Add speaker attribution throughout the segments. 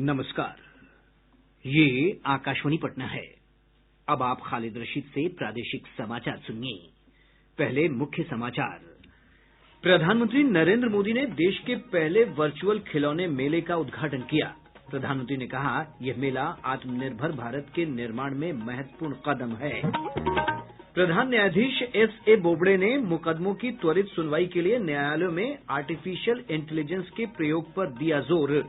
Speaker 1: नमस्कार, ये आकाशवाणी पटना है। अब आप खालिद रशीद से प्रादेशिक समाचार सुनिए। पहले मुख्य समाचार। प्रधानमंत्री नरेंद्र मोदी ने देश के पहले वर्चुअल खिलौने मेले का उद्घाटन किया। प्रधानमंत्री ने कहा, यह मेला आत्मनिर्भर भारत के निर्माण में महत्वपूर्ण कदम है। प्रधान न्यायाधीश एस.ए. बोबड़े ने मुकदमों की त्वरित सुनवाई के लिए न्यायालयों में आर्टिफिशियल इंटेलिजेंस के प्रयोग पर दिया जोर।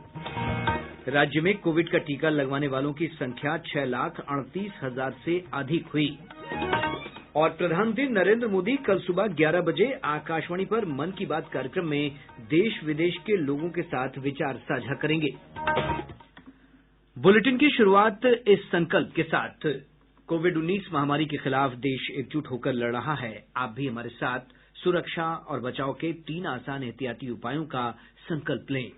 Speaker 1: राज्य में कोविड का टीका लगवाने वालों की संख्या 6,38,000 से अधिक हुई। और प्रधानमंत्री नरेंद्र मोदी कल सुबह 11 बजे आकाशवाणी पर मन की बात कार्यक्रम में देश विदेश के लोगों के साथ विचार साझा करेंगे। बुलेटिन की शुरुआत इस संकल्प के साथ। कोविड-19 महामारी के खिलाफ देश एकजुट होकर लड़ रहा है। आप भी हमारे साथ सुरक्षा और बचाव के 3 आसान एहतियाती उपायों का संकल्प लें।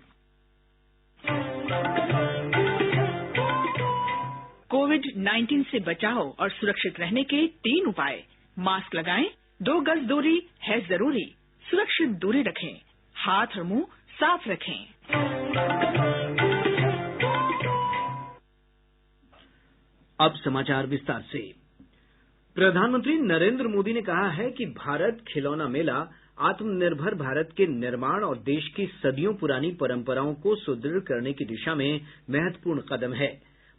Speaker 2: कोविड-19 से बचाव और सुरक्षित रहने के 3 उपाय। मास्क लगाएं, 2 गज दूरी है जरूरी, सुरक्षित दूरी रखें, हाथ और मुंह साफ रखें।
Speaker 1: अब समाचार विस्तार से। प्रधानमंत्री नरेंद्र मोदी ने कहा है कि भारत खिलौना मेला आत्मनिर्भर भारत के निर्माण और देश की सदियों पुरानी परंपराओं को सुदृढ़ करने की दिशा में महत्वपूर्ण कदम है।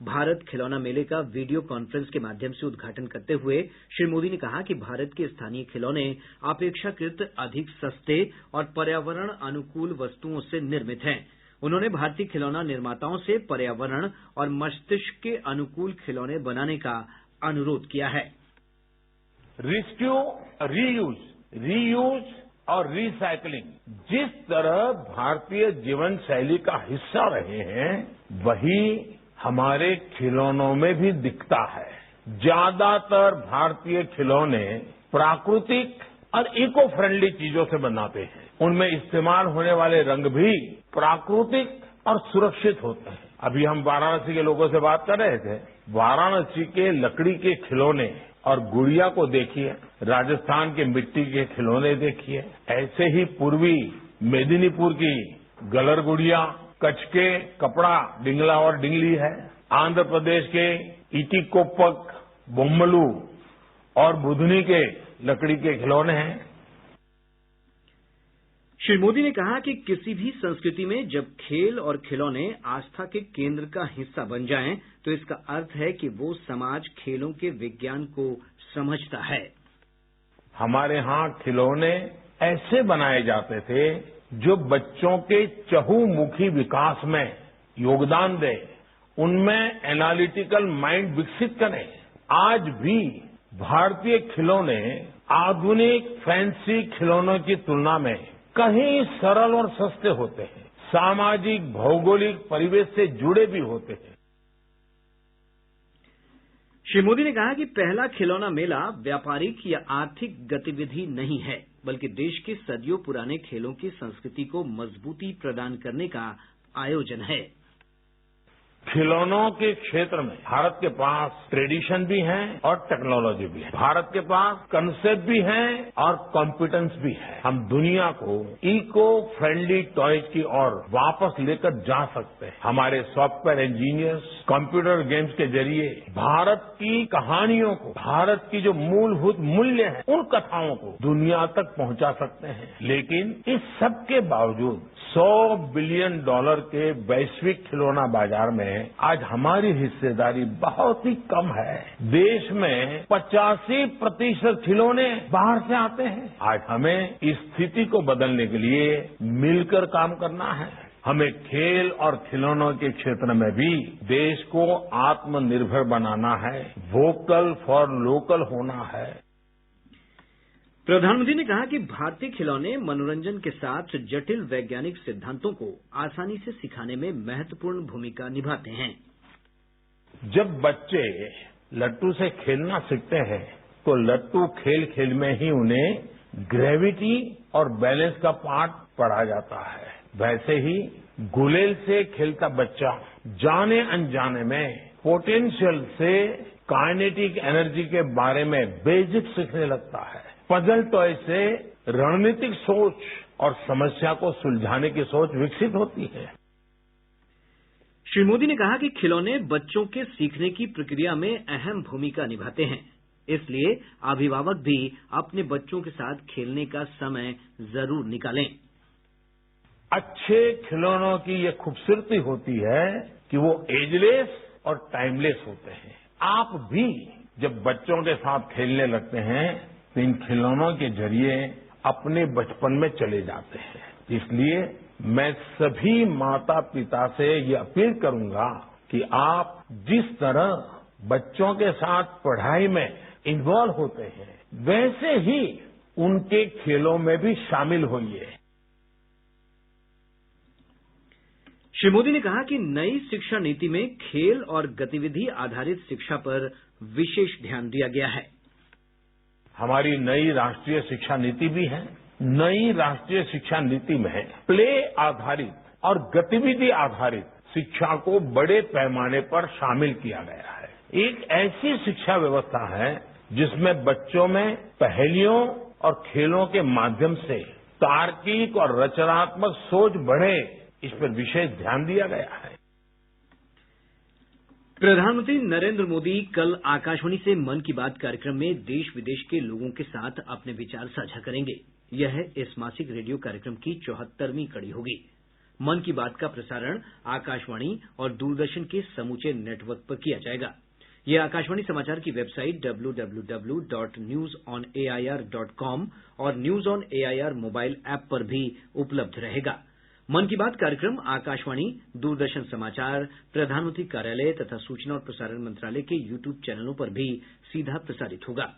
Speaker 1: भारत खिलौना मेले का वीडियो कॉन्फ्रेंस के माध्यम से उद्घाटन करते हुए श्री मोदी ने कहा कि भारत के स्थानीय खिलौने अपेक्षाकृत अधिक सस्ते और पर्यावरण अनुकूल वस्तुओं से निर्मित हैं। उन्होंने भारतीय खिलौना निर्माताओं से पर्यावरण और मस्तिष्क के अनुकूल खिलौने बनाने का अनुरोध किया है।
Speaker 3: रेस्क्यू, रीयूज और रिसाइकलिंग जिस तरह भारतीय जीवन शैली का हिस्सा रहे हैं, वही हमारे खिलौनों में भी दिखता है। ज्यादातर भारतीय खिलौने प्राकृतिक और इको फ्रेंडली चीजों से बनाते हैं। उनमें इस्तेमाल होने वाले रंग भी प्राकृतिक और सुरक्षित होते हैं। अभी हम वाराणसी के लोगों से बात कर रहे थे। वाराणसी के लकड़ी के खिलौने और गुड़िया को देखिए, राजस्थान के मिट्टी के खिलौने देखिए, ऐसे ही पूर्वी मेदिनीपुर की गलर गुड़िया, कच्छ के कपड़ा डिंगला और डिंगली है, आंध्र प्रदेश के इटिकोपक, बोम्मलू और बुधनी के लकड़ी के खिलौने हैं।
Speaker 1: श्री मोदी ने कहा कि किसी भी संस्कृति में जब खेल और खिलौने आस्था के केंद्र का हिस्सा बन जाएं, तो इसका अर्थ है कि वो समाज खेलों के विज्ञान को समझता है।
Speaker 3: हमारे यहाँ खिलौने ऐसे बनाए जाते थे जो बच्चों के चहुमुखी विकास में योगदान दें, उनमें एनालिटिकल माइंड विकसित करें। आज भी भारतीय खिलौने आधुनिक फैंसी खिलौनों की तुलना में कहीं सरल और सस्ते होते हैं, सामाजिक भौगोलिक परिवेश से जुड़े भी होते हैं।
Speaker 1: श्री मोदी ने कहा कि पहला खिलौना मेला व्यापारिक या आर्थिक गतिविधि नहीं है, बल्कि देश के सदियों पुराने खेलों की संस्कृति को मजबूती प्रदान करने का आयोजन है।
Speaker 3: खिलौनों के क्षेत्र में भारत के पास ट्रेडिशन भी है और टेक्नोलॉजी भी है। भारत के पास कंसेप्ट भी है और कॉम्पिटेंस भी है। हम दुनिया को इको फ्रेंडली टॉयज की ओर वापस लेकर जा सकते हैं। हमारे सॉफ्टवेयर इंजीनियर्स कंप्यूटर गेम्स के जरिए भारत की कहानियों को, भारत की जो मूलभूत मूल्य हैं, उन कथाओं को दुनिया तक पहुंचा सकते हैं। लेकिन इस सब के बावजूद $100 बिलियन के वैश्विक खिलौना बाजार में आज हमारी हिस्सेदारी बहुत ही कम है। देश में 85% खिलौने बाहर से आते हैं। आज हमें इस स्थिति को बदलने के लिए मिलकर काम करना है। हमें खेल और खिलौनों के क्षेत्र में भी देश को आत्मनिर्भर बनाना है, वोकल फॉर लोकल होना है।
Speaker 1: प्रधानमंत्री ने कहा कि भारतीय खिलौने मनोरंजन के साथ जटिल वैज्ञानिक सिद्धांतों को आसानी से सिखाने में महत्वपूर्ण भूमिका निभाते हैं।
Speaker 3: जब बच्चे लट्टू से खेलना सीखते हैं, तो लट्टू खेल खेल में ही उन्हें ग्रेविटी और बैलेंस का पाठ पढ़ा जाता है। वैसे ही गुलेल से खेलता बच्चा जाने अनजाने में पोटेंशियल से काइनेटिक एनर्जी के बारे में बेसिक सीखने लगता है। पजल टॉय से रणनीतिक सोच और समस्या को सुलझाने की सोच विकसित होती है।
Speaker 1: श्री मोदी ने कहा कि खिलौने बच्चों के सीखने की प्रक्रिया में अहम भूमिका निभाते हैं, इसलिए अभिभावक भी अपने बच्चों के साथ खेलने का समय जरूर निकालें।
Speaker 3: अच्छे खिलौनों की ये खूबसूरती होती है कि वो एजलेस और टाइमलेस होते हैं। आप भी जब बच्चों के साथ खेलने लगते हैं तो इन खिलौनों के जरिए अपने बचपन में चले जाते हैं। इसलिए मैं सभी माता पिता से ये अपील करूंगा कि आप जिस तरह बच्चों के साथ पढ़ाई में इन्वॉल्व होते हैं, वैसे ही उनके खेलों में भी शामिल होइए।
Speaker 1: श्री मोदी ने कहा कि नई शिक्षा नीति में खेल और गतिविधि आधारित शिक्षा पर विशेष ध्यान दिया गया है।
Speaker 3: हमारी नई राष्ट्रीय शिक्षा नीति भी है। नई राष्ट्रीय शिक्षा नीति में प्ले आधारित और गतिविधि आधारित शिक्षा को बड़े पैमाने पर शामिल किया गया है। एक ऐसी शिक्षा व्यवस्था है जिसमें बच्चों में पहेलियों और खेलों के माध्यम से तार्किक और रचनात्मक सोच बढ़े, इस पर विशेष ध्यान दिया गया है।
Speaker 1: प्रधानमंत्री नरेंद्र मोदी कल आकाशवाणी से मन की बात कार्यक्रम में देश विदेश के लोगों के साथ अपने विचार साझा करेंगे। यह इस मासिक रेडियो कार्यक्रम की 74वीं कड़ी होगी। मन की बात का प्रसारण आकाशवाणी और दूरदर्शन के समूचे नेटवर्क पर किया जाएगा। यह आकाशवाणी समाचार की वेबसाइट www.newsonair.com और news on AIR mobile app पर भी उपलब्ध रहेगा। मन की बात कार्यक्रम आकाशवाणी, दूरदर्शन समाचार, प्रधानमंत्री कार्यालय तथा सूचना और प्रसारण मंत्रालय के यूट्यूब चैनलों पर भी सीधा प्रसारित होगा।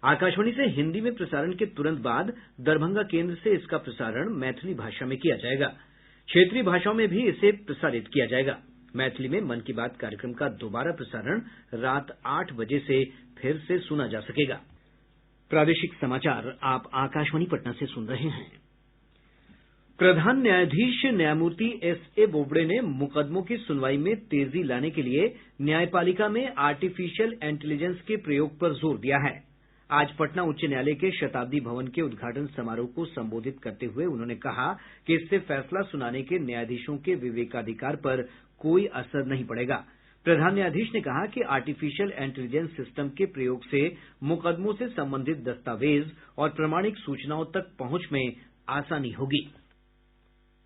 Speaker 1: आकाशवाणी से हिन्दी में प्रसारण के तुरंत बाद दरभंगा केंद्र से इसका प्रसारण मैथिली भाषा में किया जाएगा। क्षेत्रीय भाषाओं में भी इसे प्रसारित किया जाएगा। मैथिली में मन की बात कार्यक्रम का दोबारा प्रसारण रात 8 बजे से फिर से सुना जा सकेगा। प्रादेशिक समाचार आप आकाशवाणी पटना से सुन रहे हैं। प्रधान न्यायाधीश न्यायमूर्ति एस.ए. बोबड़े ने मुकदमों की सुनवाई में तेजी लाने के लिए न्यायपालिका में आर्टिफिशियल इंटेलिजेंस के प्रयोग पर जोर दिया है। आज पटना उच्च न्यायालय के शताब्दी भवन के उद्घाटन समारोह को संबोधित करते हुए उन्होंने कहा कि इससे फैसला सुनाने के न्यायाधीशों के विवेकाधिकार पर कोई असर नहीं पड़ेगा। प्रधान न्यायाधीश ने कहा कि आर्टिफिशियल इंटेलिजेंस सिस्टम के प्रयोग से मुकदमों से संबंधित दस्तावेज और प्रमाणिक सूचनाओं तक पहुंच में आसानी होगी।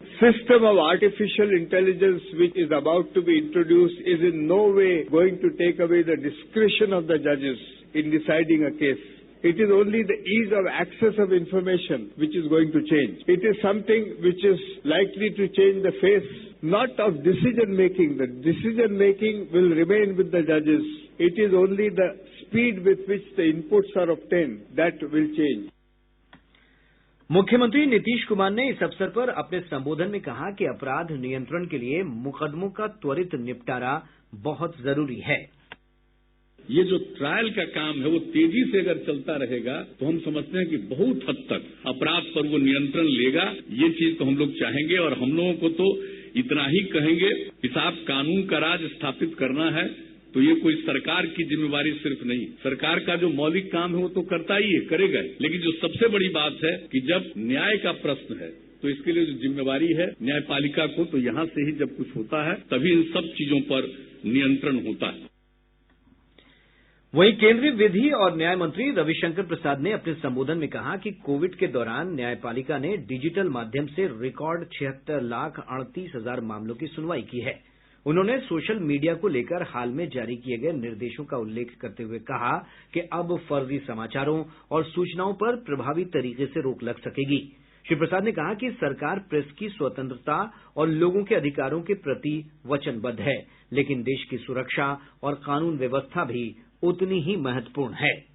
Speaker 4: System of artificial intelligence which is about to be introduced is in no way going to take away the discretion of the judges in deciding a case. It is only the ease of access of information which is going to change. It is something which is likely to change the face, not of decision making. The decision making will remain with the judges. It is only the speed with which the inputs are obtained that will change.
Speaker 1: मुख्यमंत्री नीतीश कुमार ने इस अवसर पर अपने संबोधन में कहा कि अपराध नियंत्रण के लिए मुकदमों का त्वरित निपटारा बहुत जरूरी है।
Speaker 5: ये जो ट्रायल का काम है वो तेजी से अगर चलता रहेगा तो हम समझते हैं कि बहुत हद तक अपराध पर वो नियंत्रण लेगा। ये चीज तो हम लोग चाहेंगे और हम लोगों को तो इतना ही कहेंगे कि साहब कानून का राज स्थापित करना है तो ये कोई सरकार की जिम्मेवारी सिर्फ नहीं, सरकार का जो मौलिक काम है वो तो करता ही है, करेगा। लेकिन जो सबसे बड़ी बात है कि जब न्याय का प्रश्न है तो इसके लिए जो जिम्मेवारी है न्यायपालिका को, तो यहाँ से ही जब कुछ होता है तभी इन सब चीजों पर नियंत्रण होता है।
Speaker 1: वहीं केंद्रीय विधि और न्याय मंत्री रविशंकर प्रसाद ने अपने संबोधन में कहा कि कोविड के दौरान न्यायपालिका ने डिजिटल माध्यम से रिकॉर्ड 76,38,000 मामलों की सुनवाई की है। उन्होंने सोशल मीडिया को लेकर हाल में जारी किए गए निर्देशों का उल्लेख करते हुए कहा कि अब फर्जी समाचारों और सूचनाओं पर प्रभावी तरीके से रोक लग सकेगी। श्री प्रसाद ने कहा कि सरकार प्रेस की स्वतंत्रता और लोगों के अधिकारों के प्रति वचनबद्ध है, लेकिन देश की सुरक्षा और कानून व्यवस्था भी उतनी ही महत्वपूर्ण है।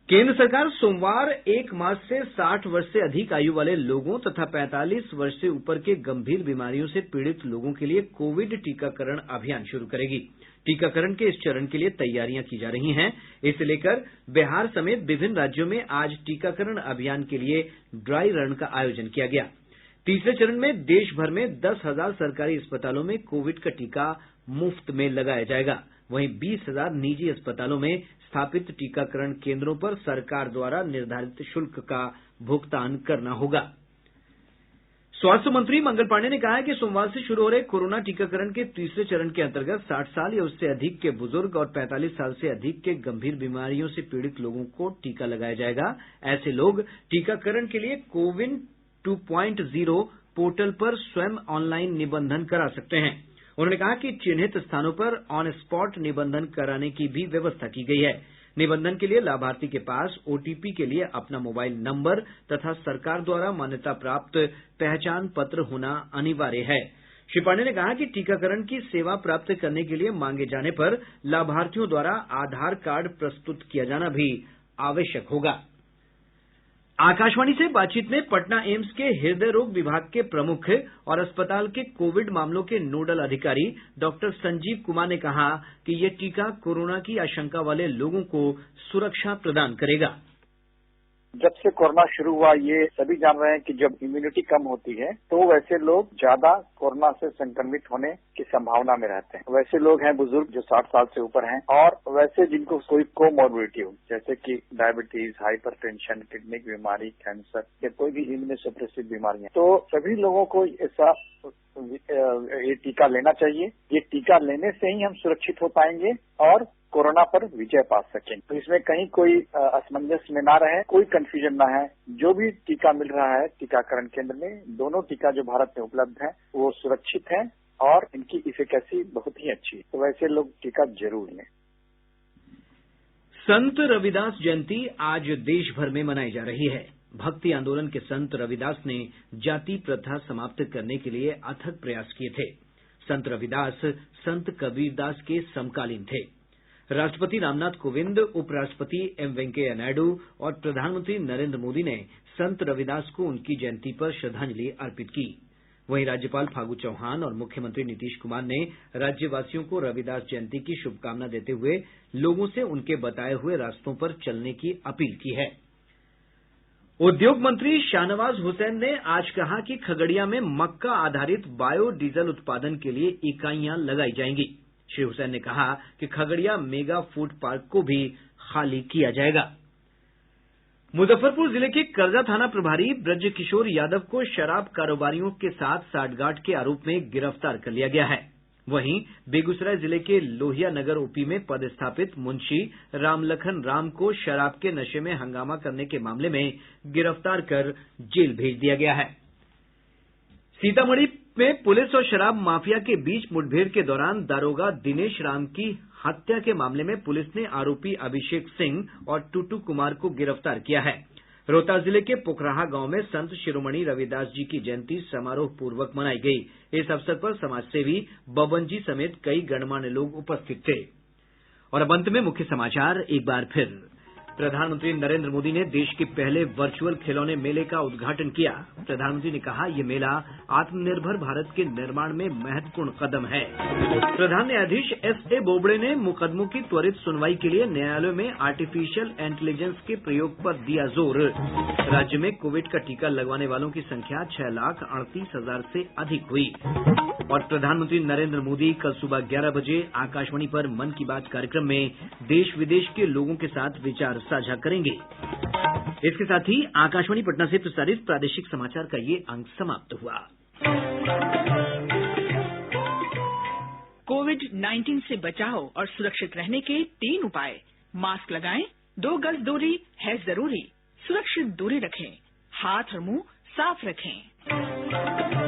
Speaker 1: केंद्र सरकार सोमवार 1 मार्च से 60 वर्ष से अधिक आयु वाले लोगों तथा 45 वर्ष से ऊपर के गंभीर बीमारियों से पीड़ित लोगों के लिए कोविड टीकाकरण अभियान शुरू करेगी। टीकाकरण के इस चरण के लिए तैयारियां की जा रही हैं। इसे लेकर बिहार समेत विभिन्न राज्यों में आज टीकाकरण अभियान के लिए ड्राई रन का आयोजन किया गया। तीसरे चरण में देश भर में 10,000 सरकारी अस्पतालों में कोविड का टीका मुफ्त में लगाया जाएगा। वहीं 20,000 निजी अस्पतालों में स्थापित टीकाकरण केंद्रों पर सरकार द्वारा निर्धारित शुल्क का भुगतान करना होगा। स्वास्थ्य मंत्री मंगल पांडेय ने कहा है कि सोमवार से शुरू हो रहे कोरोना टीकाकरण के तीसरे चरण के अंतर्गत 60 साल या उससे अधिक के बुजुर्ग और 45 साल से अधिक के गंभीर बीमारियों से पीड़ित लोगों को टीका लगाया जाएगा। ऐसे लोग टीकाकरण के लिए कोविन 2.0 पोर्टल पर स्वयं ऑनलाइन निबंधन करा सकते हैं। उन्होंने कहा कि चिन्हित स्थानों पर ऑन स्पॉट निबंधन कराने की भी व्यवस्था की गई है। निबंधन के लिए लाभार्थी के पास ओटीपी के लिए अपना मोबाइल नंबर तथा सरकार द्वारा मान्यता प्राप्त पहचान पत्र होना अनिवार्य है। श्री पांडेय ने कहा कि टीकाकरण की सेवा प्राप्त करने के लिए मांगे जाने पर लाभार्थियों द्वारा आधार कार्ड प्रस्तुत किया जाना भी आवश्यक होगा। आकाशवाणी से बातचीत में पटना एम्स के हृदय रोग विभाग के प्रमुख और अस्पताल के कोविड मामलों के नोडल अधिकारी डॉक्टर संजीव कुमार ने कहा कि ये टीका कोरोना की आशंका वाले लोगों को सुरक्षा प्रदान करेगा।
Speaker 6: जब से कोरोना शुरू हुआ ये सभी जान रहे हैं कि जब इम्यूनिटी कम होती है तो वैसे लोग ज्यादा कोरोना से संक्रमित होने की संभावना में रहते हैं। वैसे लोग हैं बुजुर्ग जो 60 साल से ऊपर हैं और वैसे जिनको कोई कोमॉर्बिडिटी हो जैसे कि डायबिटीज, हाइपरटेंशन, किडनी की बीमारी, कैंसर या कोई भी इम्यूनोसप्रेसिव बीमारियां, तो सभी लोगों को ऐसा ये टीका लेना चाहिए। ये टीका लेने से ही हम सुरक्षित हो पाएंगे और कोरोना पर विजय पा सकें। तो इसमें कहीं कोई असमंजस में ना रहे, कोई कंफ्यूजन ना है। जो भी टीका मिल रहा है टीकाकरण केंद्र में, दोनों टीका जो भारत में उपलब्ध है वो सुरक्षित है और इनकी इफिकेसी बहुत ही अच्छी है। तो वैसे लोग टीका जरूर लें।
Speaker 1: संत रविदास जयंती आज देश भर में मनाई जा रही है। भक्ति आंदोलन के संत रविदास ने जाति प्रथा समाप्त करने के लिए अथक प्रयास किए थे। संत रविदास संत कबीरदास के समकालीन थे। राष्ट्रपति रामनाथ कोविंद, उपराष्ट्रपति एम वेंकैया नायडू और प्रधानमंत्री नरेंद्र मोदी ने संत रविदास को उनकी जयंती पर श्रद्धांजलि अर्पित की। वहीं राज्यपाल फागू चौहान और मुख्यमंत्री नीतीश कुमार ने राज्यवासियों को रविदास जयंती की शुभकामना देते हुए लोगों से उनके बताए हुए रास्तों पर चलने की अपील की है। उद्योग मंत्री शाहनवाज हुसैन ने आज कहा कि खगड़िया में मक्का आधारित बायो डीजल उत्पादन के लिए इकाइयां लगाई जाएंगी। श्री हुसैन ने कहा कि खगड़िया मेगा फूड पार्क को भी खाली किया जाएगा। मुजफ्फरपुर जिले के करजा थाना प्रभारी ब्रजकिशोर यादव को शराब कारोबारियों के साथ साठगांठ के आरोप में गिरफ्तार कर लिया गया है। वहीं बेगूसराय जिले के लोहिया नगर ओपी में पदस्थापित मुंशी रामलखन राम को शराब के नशे में हंगामा करने के मामले में गिरफ्तार कर जेल भेज दिया गया है। सीतामढ़ी में पुलिस और शराब माफिया के बीच मुठभेड़ के दौरान दारोगा दिनेश राम की हत्या के मामले में पुलिस ने आरोपी अभिषेक सिंह और टुटू कुमार को गिरफ्तार किया है। रोहतास जिले के पोखराहा गांव में संत शिरोमणि रविदास जी की जयंती समारोह पूर्वक मनाई गई। इस अवसर पर समाजसेवी बबन जी समेत कई गणमान्य लोग उपस्थित थे। और अब अंत में मुख्य समाचार एक बार फिर। प्रधानमंत्री नरेंद्र मोदी ने देश के पहले वर्चुअल खिलौने मेले का उद्घाटन किया। प्रधानमंत्री ने कहा, ये मेला आत्मनिर्भर भारत के निर्माण में महत्वपूर्ण कदम है। प्रधान न्यायाधीश एस.ए. बोबड़े ने मुकदमों की त्वरित सुनवाई के लिए न्यायालयों में आर्टिफिशियल इंटेलिजेंस के प्रयोग पर दिया जोर। राज्य में कोविड का टीका लगवाने वालों की संख्या 6,38,000 से अधिक हुई। और प्रधानमंत्री नरेंद्र मोदी कल सुबह 11 बजे आकाशवाणी पर मन की बात कार्यक्रम में देश विदेश के लोगों के साथ विचार साझा करेंगे। इसके साथ ही आकाशवाणी पटना से प्रसारित प्रादेशिक समाचार का ये अंक समाप्त हुआ।
Speaker 2: कोविड-19 से बचाव और सुरक्षित रहने के 3 उपाय। मास्क लगाएं, 2 गज दूरी है जरूरी, सुरक्षित दूरी रखें, हाथ और मुंह साफ रखें।